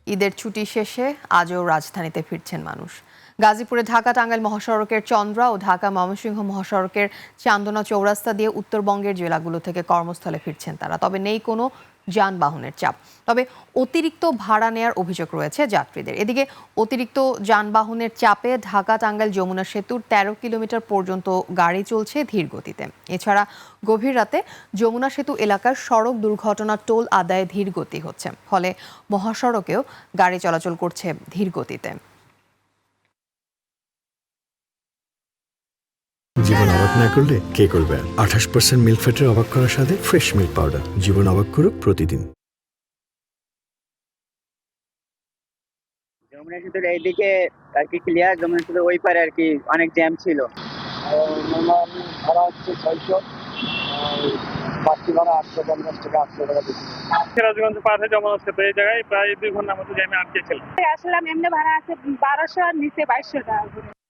ঈদের ছুটি শেষে আজও রাজধানীতে ফিরছেন মানুষ। গাজীপুরে ঢাকা টাঙ্গাইল মহাসড়কের চন্দ্রা ও ঢাকা ময়মনসিংহ মহাসড়কের চান্দনা চৌরাস্তা দিয়ে উত্তরবঙ্গের জেলাগুলো থেকে কর্মস্থলে ফিরছেন তারা। তবে নেই কোনো যানবাহনের চাপ। তবে অতিরিক্ত ভাড়া নেয়ার অভিযোগ রয়েছে যাত্রীদের। এদিকে অতিরিক্ত যানবাহনের চাপে ঢাকা টাঙ্গাইল যমুনা সেতুর ১৩ কিলোমিটার পর্যন্ত গাড়ি চলছে ধীর গতিতে। এছাড়া গভীর রাতে যমুনা সেতু এলাকার সড়ক দুর্ঘটনা টোল আদায়ে ধীর গতি হচ্ছে, ফলে মহাসড়কেও গাড়ি চলাচল করছে ধীর গতিতে। জীবন অবাক না করলে কে করবে? 28% মিল্ক ফ্যাটের অবাক করার সাথে ফ্রেশ মিল্ক পাউডার। জীবন অবাক করুক প্রতিদিন। যমুনা সেতুর এইদিকে আর কি ক্লিয়ার, যমুনা সেতুর ওই পারে আর কি অনেক জ্যাম ছিল। নর্মাল ভাড়া হচ্ছে 600, বাড়তি ভাড়া 850 টাকা, 800 টাকা দিচ্ছি। সিরাজগঞ্জ পার হয়ে যমুনা সেতু এই জায়গায় প্রায় 2 ঘন্টার মতো জ্যামে আটকে ছিলাম। আসলাম, এমনি ভাড়া আছে 1200 আর নিচে 2200 টাকা।